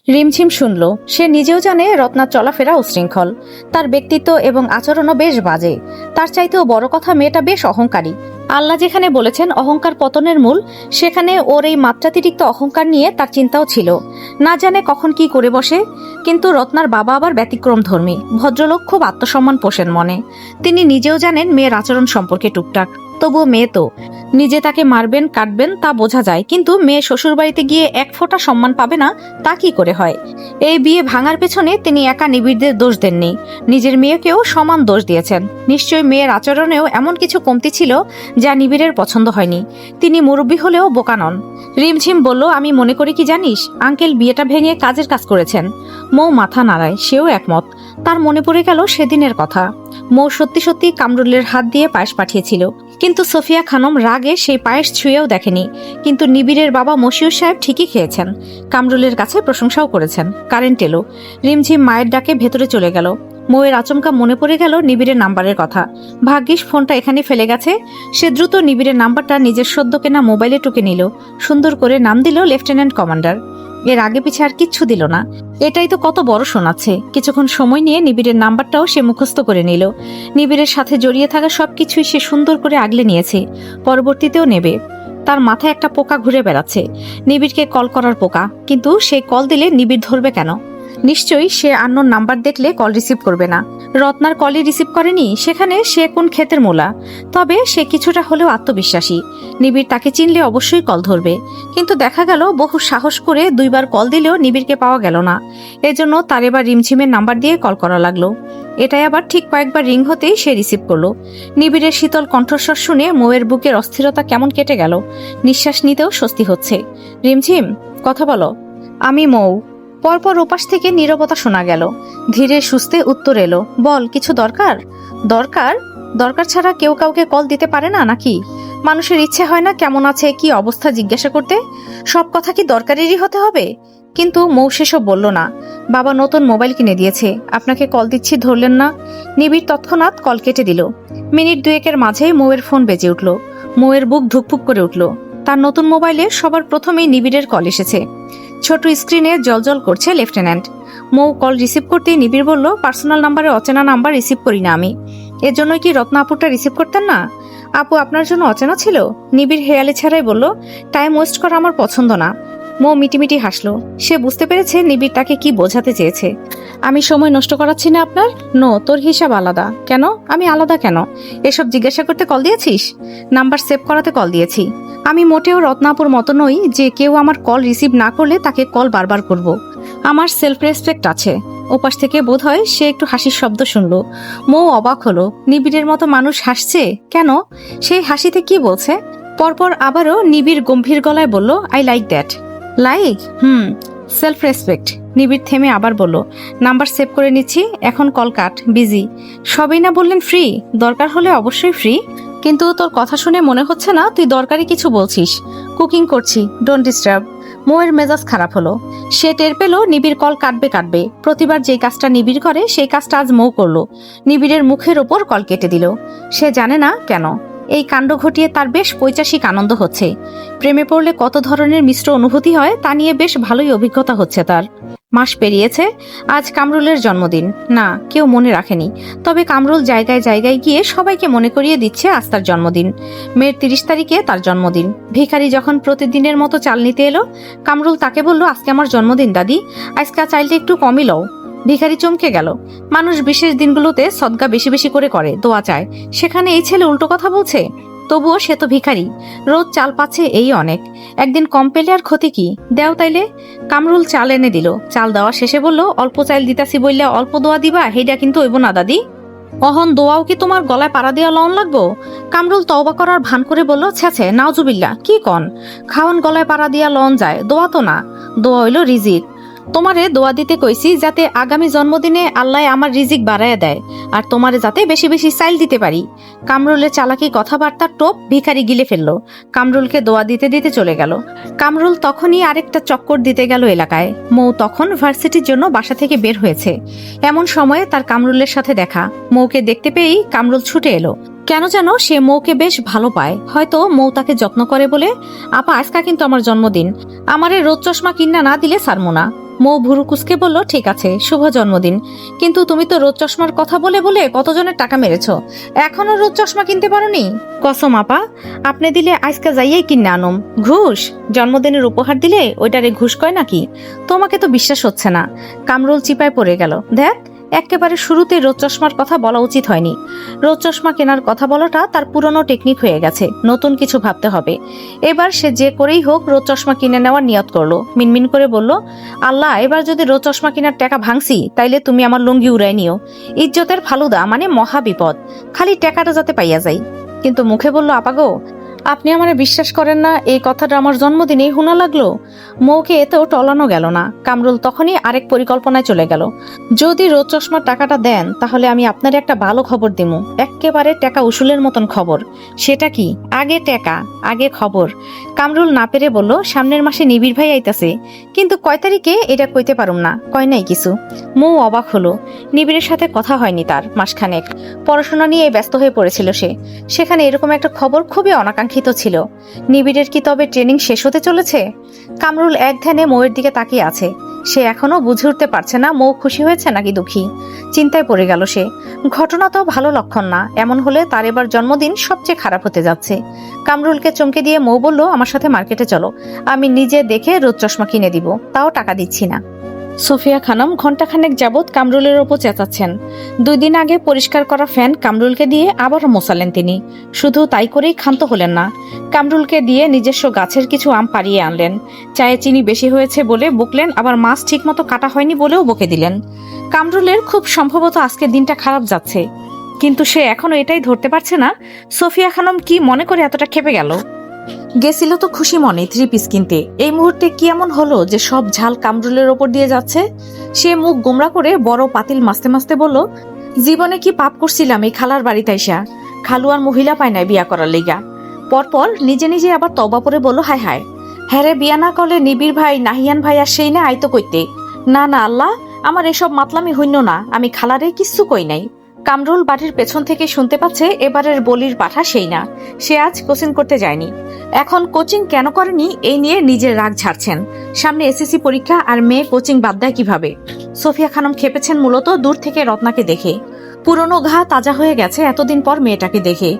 রিমঝিম শুনল। সে নিজেও জানে রত্নার চলাফেরা উশৃঙ্খল, তার ব্যক্তিত্ব এবং আচরণও বেশ বাজে। তার চাইতেও বড় কথা, মেয়েটা বেশ অহংকারী। আল্লাহ যেখানে বলেছেন অহংকার পতনের মূল, সেখানে ওর এই মাত্রাতিরিক্ত অহংকার নিয়ে তার চিন্তাও ছিল। না জানে কখন কি করে বসে। কিন্তু রত্নার বাবা আবার ব্যতিক্রম ধর্মী ভদ্রলোক, খুব আত্মসম্মান পোষেন মনে। তিনি নিজেও জানেন মেয়ের আচরণ সম্পর্কে টুকটাক, তবুও মেয়ে তো। নিজে তাকে মারবেন কাটবেন তা বোঝা যায়, কিন্তু মেয়ে শ্বশুরবাড়িতে গিয়ে এক ফোঁটা সম্মান পাবে না তা কি করে হয়? এই বিয়ে ভাঙার পেছনে তিনি একা নিবিড়দের দোষ দেননি, নিজের মেয়েকেও সমান দোষ দিয়েছেন। নিশ্চয়ই মেয়ের আচরণেও এমন কিছু কমতি ছিল যা নিবিড়ের পছন্দ হয়নি। তিনি মুরব্বী হলেও বোকা নন। রিমঝিম বলল, আমি মনে করি কি জানিস, আঙ্কেল বিয়েটা ভেঙে কাজের কাজ করেছেন। মৌ মাথা নাড়ায়, সেও একমত। তার মনে পড়ে গেল সেদিনের কথা। মৌ সত্যি সত্যি কামরুলের হাত দিয়ে পায়েস পাঠিয়েছিল, কিন্তু সোফিয়া খানম রাগে সেই পায়েস ছুঁয়েও দেখেনি। কিন্তু নিবিড়ের বাবা মশিউর সাহেব ঠিকই খেয়েছেন, কামরুলের কাছে প্রশংসাও করেছেন। কারেন্ট এলো। রিমঝিম মায়ের ডাকে ভেতরে চলে গেল। মৌয়ের আচমকা মনে পড়ে গেল নিবিড়ের নাম্বারের কথা। ভাগ্যিস ফোনটা এখানে ফেলে গেছে। সে দ্রুত নিবিড়ের নাম্বারটা নিজের সদ্য কেনা মোবাইলে টুকে নিল। সুন্দর করে নাম দিল লেফটেন্যান্ট কমান্ডার। এর আগে পিছে আর কিচ্ছু দিল না। এটাই তো কত বড় শোনাচ্ছে। কিছুক্ষণ সময় নিয়ে নিবিড়ের নাম্বারটাও সে মুখস্থ করে নিল। নিবিড়ের সাথে জড়িয়ে থাকা সবকিছুই সে সুন্দর করে আগলে নিয়েছে, পরবর্তীতেও নেবে। তার মাথায় একটা পোকা ঘুরে বেড়াচ্ছে, নিবিড়কে কল করার পোকা। কিন্তু সে কল দিলে নিবিড় ধরবে কেন? নিশ্চয়ই সে আননোন নাম্বার দেখলে কল রিসিভ করবে না। রত্নার কলই রিসিভ করেনি, সেখানে সে কোন ক্ষেতের মূলা? তবে সে কিছুটা হলেও আত্মবিশ্বাসী। নিবিড় তাকে চিনলে অবশ্যই কল ধরবে। কিন্তু দেখা গেল বহু সাহস করে দুইবার কল দিলেও নিবিড়কে পাওয়া গেল না। এজন্য তার এবার রিমঝিমের নাম্বার দিয়ে কল করা লাগলো। এটাই আবার ঠিক কয়েকবার রিং হতেই সে রিসিভ করলো। নিবিড়ের শীতল কণ্ঠস্বর শুনে মৌয়ের বুকের অস্থিরতা কেমন কেটে গেল। নিঃশ্বাস নিতেও স্বস্তি হচ্ছে। রিমঝিম, কথা বলো। আমি মৌ। পরপর ওপাশ থেকে নীরবতা শোনা গেল। ধীরে সুস্থে উত্তর এলো, বল, কিছু দরকার? দরকার? দরকার ছাড়া কেউ কাউকে কল দিতে পারে না নাকি? মানুষের ইচ্ছে হয় না কেমন আছে কি অবস্থা জিজ্ঞাসা করতে? সব কথা কি দরকারেরই হতে হবে? কিন্তু মৌ সেসব বলল না। বাবা নতুন মোবাইল কিনে দিয়েছে, আপনাকে কল দিচ্ছি, ধরলেন না। নিবিড় তৎক্ষণাৎ কল কেটে দিল। মিনিট দুয়েকের মাঝেই মৌয়ের ফোন বেজে উঠল। মৌয়ের বুক ধুকপুক করে উঠল। তার নতুন মোবাইলে সবার প্রথমেই নিবিড়ের কল এসেছে। ছোট স্ক্রিনে জলজল করছে লেফটেন্যান্ট। মৌ কল রিসিভ করতেই নিবিড় বলল, পার্সোনাল নাম্বারে অচেনা নাম্বার রিসিভ করি না আমি। এর জন্য কি রত্না আপুটা রিসিভ করতেন না? আপু আপনার জন্য অচেনা ছিল? নিবিড় হেয়ালি ছাড়াই বলল, টাইম ওয়েস্ট করা আমার পছন্দ না। মৌ মিটিমিটি হাসলো। সে বুঝতে পেরেছে নিবিড় তাকে কি বোঝাতে চেয়েছে। আমি সময় নষ্ট করাচ্ছি না আপনার? নো, তোর হিসাব আলাদা। কেন? আমি আলাদা কেন? এসব জিজ্ঞাসা করতে কল দিয়েছিস? নাম্বার সেভ করাতে কল দিয়েছি। আমি মোটেও রত্নাপুর মতো নই যে কেউ আমার কল রিসিভ না করলে তাকে কল বারবার করব। আমার সেলফ রেসপেক্ট আছে। ওপাশ থেকে বোধ হয় সে একটু হাসির শব্দ শুনল। মৌ অবাক হলো, নিবিড়ের মতো মানুষ হাসছে কেন? সেই হাসিতে কি বলছে? পরপর আবারও নিবিড় গম্ভীর গলায় বলল, I like that. Like? Self respect. নিবিড় থেমে আবার বলল, নাম্বার সেভ করে নিচ্ছি, এখন কল কাট, বিজি। সবই না বললেন ফ্রি, দরকার হলে অবশ্যই ফ্রি। কিন্তু তোর কথা শুনে মনে হচ্ছে না তুই দরকারি কিছু বলছিস। কুকিং করছি, ডোন্ট ডিস্টার্ব। মৌয়ের মেজাজ খারাপ হলো। সে টের পেল নিবিড় কল কাটবে। প্রতিবার যেই কাজটা নিবিড় করে সেই কাজটা আজ মৌ করলো। নিবিড়ের মুখের ওপর কল কেটে দিল। সে জানে না কেন এই কাণ্ড ঘটিয়ে তার বেশ পৈশাসিক আনন্দ হচ্ছে। প্রেমে পড়লে কত ধরনের মিশ্র অনুভূতি হয় তা নিয়ে বেশ ভালোই অভিজ্ঞতা হচ্ছে তার। মাস পেরিয়েছে। আজ কামরুলের জন্মদিন। না, কেউ মনে রাখেনি। তবে কামরুল জায়গায় জায়গায় গিয়ে সবাইকে মনে করিয়ে দিচ্ছে আজ তার জন্মদিন। মের 30 তারিখে তার জন্মদিন। ভিখারি যখন প্রতিদিনের মতো চাল নিতে এলো, কামরুল তাকে বলল, আজকে আমার জন্মদিন দাদি, আজকে চাইলটা একটু কমই লও। ভিখারি চমকে গেল। মানুষ বিশেষ দিনগুলোতে সদকা বেশি বেশি করে দোয়া চায়, সেখানে এই ছেলে উল্টো কথা বলছে। তবুও সে তো ভিখারি, রোজ চাল পাচ্ছে, এই অনেক। একদিন কম পেলে আর ক্ষতি কি? দেও তাইলে। কামরুল চাল এনে দিল। চাল দেওয়া শেষে বলল, অল্প চাল দিতাছি বললে অল্প দোয়া দিবা, হেইডা কিন্তু হইব না দাদি। অহন দোয়াও কি তোমার গলায় পাড়া দিয়া লন লাগবো? কামরুল তওবা করার ভান করে বলল, ছেছে নাউজুবিল্লাহ, কি কন? খাওয়ান গলায় পাড়া দিয়া লন যায়, দোয়া তো না। দোয়া হইল রিজিক। তোমারে দোয়া দিতে কইছি যাতে আগামী জন্মদিনে আল্লাহ আমার রিজিক বাড়াইয়া দেয়, আর তোমারে যাতে বেশি বেশি চাইল দিতে পারি। কামরুলের চালাকি কথাবার্তার টোপ ভিখারি গিলে ফেললো। কামরুলকে দোয়া দিতে দিতে চলে গেল। কামরুল তখনই আরেকটা চক্কর দিতে গেল এলাকায়। মৌ তখন ভার্সিটির জন্য বাসা থেকে বের হয়েছে। এমন সময়ে তার কামরুলের সাথে দেখা। মৌকে দেখতে পেয়েই কামরুল ছুটে এলো। কেন যেন সে মৌকে বেশ ভালো পায়, হয়তো মৌ তাকে যত্ন করে বলে। আপা, আজকা কিন্তু আমার জন্মদিন, আমারে রোদ চশমা কিনা না দিলে সারমু না। মৌ ভুরু কুসকে বলল, ঠিক আছে, শুভ জন্মদিন, কিন্তু তুমি তো রোদ চশমার কথা বলে বলে কতজনের টাকা মেরেছো, এখনো রোদ চশমা কিনতে পারোনি? কসম আপা, আপনি দিলে আজকা যাইয়াই কিনে আনম। ঘুষ? জন্মদিনের উপহার দিলে ওইটারে ঘুষ কয় নাকি? তোমাকে তো বিশ্বাস হচ্ছে না। কামরুল চিপায় পড়ে গেল। দেখ, একেবারে শুরুতে রোদ চশমার কথা বলা উচিত হয়নি। রোদ চশমা কেনার কথা বলাটা তার পুরনো টেকনিক হয়ে গেছে, নতুন কিছু ভাবতে হবে। এবার সে যে করেই হোক রোদ চশমা কিনে নেওয়ার নিয়ত করলো। মিনমিন করে বলল, আল্লাহ, এবার যদি রোদ চশমা কেনার টাকা ভাঙছি তাইলে তুমি আমার লুঙ্গি উড়াই নিও। ইজ্জতের ফালুদা, মানে মহা বিপদ, খালি টাকাটা যাতে পাইয়া যাই। কিন্তু মুখে বলল, আপাগো, আপনি আমারে বিশ্বাস করেন না, এই কথাটা আমার জন্মদিনেই শোনা লাগলো। মৌকে এতেও টলানো গেল না। কামরুল তখনই আরেক পরিকল্পনায় চলে গেল। যদি রোদ চশমার টাকাটা দেন তাহলে আমি আপনার একটা ভালো খবর দিমু, একেবারে টাকা উসুলের মতন খবর। সেটা কি? আগে টাকা, আগে খবর। কামরুল না পেরে বলল, সামনের মাসে নিবিড় ভাই আইতাছে, কিন্তু কয় তারিখে এটা কইতে পারুম না, কয় নাই কিছু। মৌ অবাক হলো। নিবিড়ের সাথে কথা হয়নি তার মাসখানেক। পড়াশোনা নিয়ে ব্যস্ত হয়ে পড়েছিল সে। সেখানে এরকম একটা খবর খুবই অনাকাঙ্ক্ষিত ছিল। নিবিড়ের কি তবে ট্রেনিং শেষ হতে চলেছে? কামরুল এক ধ্যানে মৌয়ের দিকে তাকিয়ে আছে। সে এখনো বুঝে উঠতে পারছে না মৌ খুশি হয়েছে নাকি দুঃখী। চিন্তায় পড়ে গেল সে। ঘটনা তো ভালো লক্ষণ না, এমন হলে তার এবার জন্মদিন সবচেয়ে খারাপ হতে যাচ্ছে। কামরুলকে চমকে দিয়ে মৌ বলল, আমার সাথে মার্কেটে চলো, আমি নিজে দেখে রোদ চশমা কিনে দিব, তাও টাকা দিচ্ছি না। সোফিয়া খানম ঘণ্টাখানেক যাবৎ কামরুলের ওপর চেঁচাচ্ছেন। 2 দিন আগে পরিষ্কার করা ফ্যান কামরুলকে দিয়ে আবারও মোছালেন তিনি। শুধু তাই করেই ক্ষান্ত হলেন না, কামরুলকে দিয়ে নিজস্ব গাছের কিছু আম পাড়িয়ে আনলেন। চায়ে চিনি বেশি হয়েছে বলে বকলেন, আবার মাছ ঠিক মতো কাটা হয়নি বলেও বকে দিলেন। কামরুলের খুব সম্ভবত আজকের দিনটা খারাপ যাচ্ছে, কিন্তু সে এখনো এটাই ধরতে পারছে না সোফিয়া খানম কি মনে করে এতটা খেপে গেল। গেছিল তো খুশি মনে 3 পিস কিনতে, এই মুহূর্তে কি এমন হলো যে সব ঝাল কামরুলের ওপর দিয়ে যাচ্ছে? সে মুখ গোমরা করে বড় পাতিল মাসতে মাসতে বলল, জীবনে কি পাপ করছিলাম এই খালার বাড়িতে আইসা? খালু আর মহিলা পায় নাই বিয়া করার লেগা। পরপর নিজে নিজে আবার তওবা করে বলল, হায় হায়, হ্যারে বিয়া না করলে নিবিড় ভাই নাহিয়ান ভাই আর সেই না আইতো কইতে। না না আল্লাহ, আমার এসব মাতলামি হইন্য না, আমি খালারে কিচ্ছু কই নাই। কামরুল বাড়ির পেছন থেকে শুনতে পাচ্ছে এবারের বলির পাঠা সেই না, সে আজ কোচিং করতে যায়নি। এখন কোচিং কেন করেনি এই নিয়ে নিজের রাগ ঝাড়ছেন। সামনে এসএসসি পরীক্ষা আর মেয়ে কোচিং বাদ দেয় কিভাবে? সোফিয়া খানম খেপেছেন মূলত দূর থেকে রত্নাকে দেখে। পুরনো ঘা তাজা হয়ে গেছে এতদিন পর মেয়েটাকে দেখে।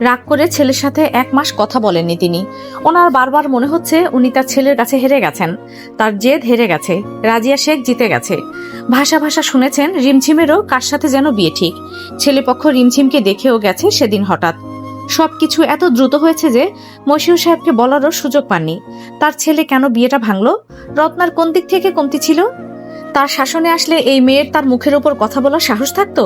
রাগ করে ছেলের সাথে 1 মাস কথা বলেননি তিনি। ওনার বারবার মনে হচ্ছে উনি তার ছেলের কাছে হেরে গেছেন, তার জেদ হেরে গেছে, রাজিয়া শেখ জিতে গেছে। ভাষা ভাষা শুনেছেন রিমঝিমেরও কার সাথে যেন বিয়ে ঠিক। ছেলেপক্ষ রিমঝিমকে দেখেও গেছে সেদিন হঠাৎ। সবকিছু এত দ্রুত হয়েছে যে মশিউর সাহেবকে বলারও সুযোগ পাননি। তার ছেলে কেন বিয়েটা ভাঙল? রত্নার কোন দিক থেকে কমতি ছিল? তার শাসনে আসলে এই মেয়ের তার মুখের ওপর কথা বলার সাহস থাকতো?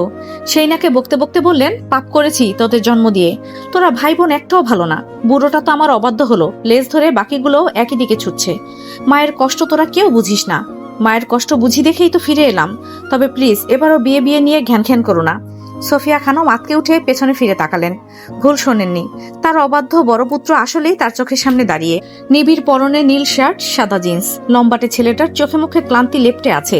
সেই নাকে বকতে বকতে বললেন, পাপ করেছি তোদের জন্ম দিয়ে, তোরা ভাই বোন একটাও ভালো না। বুড়োটা তো আমার অবাধ্য হলো, লেজ ধরে বাকিগুলোও একই দিকে ছুটছে। মায়ের কষ্ট তোরা কেউ বুঝিস না, মায়ের কষ্ট বুঝি দেখেই তো ফিরে এলাম। তবে প্লিজ এবারও বিয়ে বিয়ে নিয়ে ঘ্যান ঘ্যান করো না। সোফিয়া খানম আতকে উঠে পেছনে ফিরে তাকালেন। ভুল শোনেননি, তার অবাধ্য বড় পুত্র আসলেই তার চোখের সামনে দাঁড়িয়ে। নিবিড় পরনে নীল শার্ট, সাদা জিন্স। লম্বাটে ছেলেটার চোখে মুখে ক্লান্তি লেপ্টে আছে,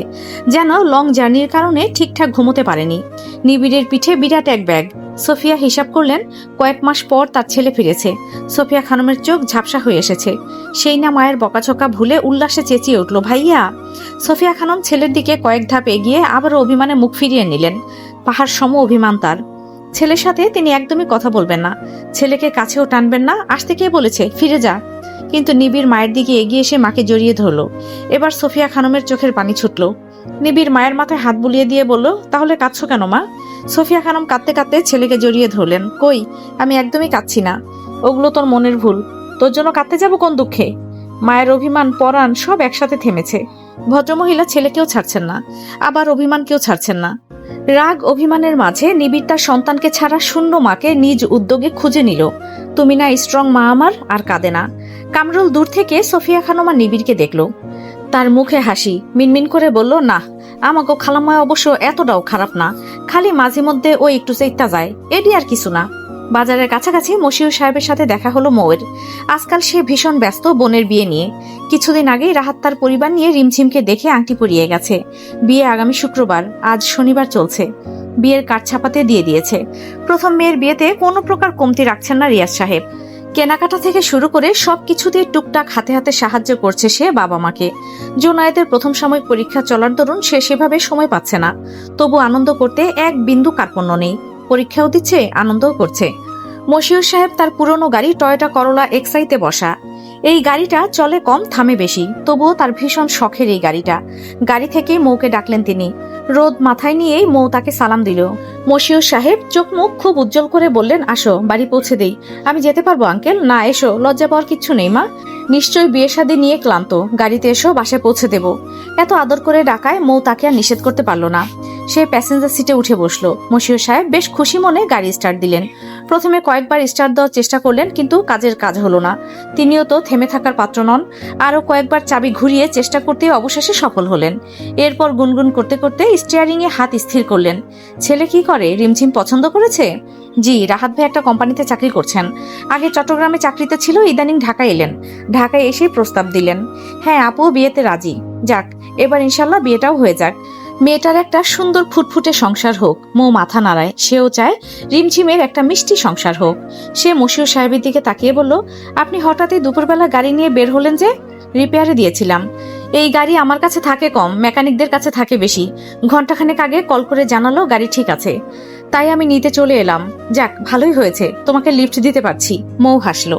যেন লং জার্নির কারণে ঠিকঠাক ঘুমোতে পারেনি। নিবিড়ের পিঠে বিরাট এক ব্যাগ। সোফিয়া হিসাব করলেন কয়েক মাস পর তার ছেলে ফিরেছে। সোফিয়া খানমের চোখ ঝাপসা হয়ে এসেছে। সেই না মায়ের বকাঝকা ভুলে উল্লাসে চেঁচিয়ে উঠল, ভাইয়া। সোফিয়া খানম ছেলের দিকে কয়েক ধাপ এগিয়ে আবারও অভিমানে মুখ ফিরিয়ে নিলেন। পাহাড় সম অভিমান তার। ছেলের সাথে তিনি একদমই কথা বলবেন না, ছেলেকে কাছেও টানবেন না। আসতে কে বলেছে, ফিরে যা। কিন্তু নিবিড় মায়ের দিকে এগিয়ে এসে মাকে জড়িয়ে ধরল। এবার সোফিয়া খানমের চোখের পানি ছুটল। নিবিড় মায়ের মাথায় হাত বুলিয়ে দিয়ে বলল, তাহলে কাঁদছো কেন মা? সোফিয়া খানম কাঁদতে কাঁদতে ছেলেকে জড়িয়ে ধরলেন। কই, আমি একদমই কাঁদছি না, ওগুলো তোর মনের ভুল, তোর জন্য কাঁদতে যাবো কোন দুঃখে? মায়ের অভিমান পরাণ সব একসাথে থেমেছে। ভদ্রমহিলা ছেলেকেও ছাড়ছেন না, আবার অভিমানকেও ছাড়ছেন না। রাগ অভিমানের মাঝে নিবিড় তার সন্তানকে ছাড়া শূন্য মাকে নিজ উদ্যোগে খুঁজে নিল। তুমি না স্ট্রং মা আমার, আর কাঁদে না। কামরুল দূর থেকে সোফিয়া খানম আর নিবিড়কে দেখল। তার মুখে হাসি, মিনমিন করে বলল, না, আমাকে খালাম্মা অবশ্য এতটাও খারাপ না, খালি মাঝে মধ্যে ও একটু চেইতা যায়, এডি আর কিছু না। বাজারের কাছাকাছি মশিউর সাহেবের সাথে দেখা হলো মৌয়ের। আজকাল সে ভীষণ ব্যস্ত বোনের বিয়ে নিয়ে। কিছুদিন আগেই রাহাত তার পরিবার নিয়ে রিমঝিমকে দেখে আংটি পরিয়ে গেছে। বিয়ে আগামী শুক্রবার, আজ শনিবার চলছে। বিয়ের কার্ড ছাপাতে দিয়ে দিয়েছে। প্রথম মেয়ের বিয়েতে কোনো প্রকার কমতি রাখছেন না রিয়াজ সাহেব। কেনাকাটা থেকে শুরু করে সবকিছুতেই টুকটাক হাতে হাতে সাহায্য করছে সে বাবা মাকে। জোনায়েদের প্রথম সাময়িক পরীক্ষা চলার দরুন সে সেভাবে সময় পাচ্ছে না, তবু আনন্দ করতে এক বিন্দু কার্পণ্য নেই। পরীক্ষাও দিচ্ছে, আনন্দও করছে। মশিউর সাহেব তার পুরনো গাড়ি টয়োটা করোলা এক্সাইতে বসা। এই গাড়িটা চলে কম, থামে বেশি, তবুও তার ভীষণ শখের এই গাড়িটা। গাড়ি থেকে মৌকে ডাকলেন তিনি। রোদ মাথায় নিয়েই মৌ তাকে সালাম দিল। মশিউর সাহেব চোখ মুখ খুব উজ্জ্বল করে বললেন, আসো, বাড়ি পৌঁছে দেই। আমি যেতে পারবো আঙ্কেল? না, এসো, লজ্জা পাওয়ার কিচ্ছু নেই মা। নিশ্চয়ই বিয়ে শাদী নিয়ে ক্লান্ত, গাড়িতে এসো, বাসায় পৌঁছে দেব। এত আদর করে ডাকায় মৌ তাকে আর নিষেধ করতে পারল না। সে প্যাসেঞ্জার সিটে উঠে বসলো। মশিউর সাহেব বেশ খুশি মনে গাড়ি স্টার্ট দিলেন। প্রথমে কয়েকবার স্টার্ট দেওয়ার চেষ্টা করলেন, কিন্তু কাজের কাজ হলো না। তিনিও তো থেমে থাকার পাত্র নন। আরো কয়েকবার চাবি ঘুরিয়ে চেষ্টা করতে অবশেষে সফল হলেন। এরপর গুনগুন করতে করতে স্টিয়ারিং এ হাত স্থির করলেন। ছেলে কি করে? রিমঝিম পছন্দ করেছে? জি, রাহাত ভাই একটা কোম্পানিতে চাকরি করছেন। আগে চট্টগ্রামে চাকরিতে ছিল, ইদানিং ঢাকায় এলেন। ঢাকায় এসে প্রস্তাব দিলেন। হ্যাঁ, আপুও বিয়েতে রাজি। যাক, এবার ইনশাল্লাহ বিয়েটাও হয়ে যাক। মেয়েটার একটা সুন্দর ফুটফুটে সংসার হোক। মৌ মাথা নাড়ায়, সেও চায় রিমঝিমের একটা মিষ্টি সংসার হোক। সে মশিউর সাহেবের দিকে তাকিয়ে বলল, আপনি হঠাৎই দুপুরবেলা গাড়ি নিয়ে বের হলেন যে? রিপেয়ারে দিয়েছিলাম। এই গাড়ি আমার কাছে থাকে কম, মেকানিকদের কাছে থাকে বেশি। ঘন্টাখানেক আগে কল করে জানালো গাড়ি ঠিক আছে, তাই আমি নিতে চলে এলাম। যাক, ভালোই হয়েছে, তোমাকে লিফট দিতে পারছি। মৌ হাসলো।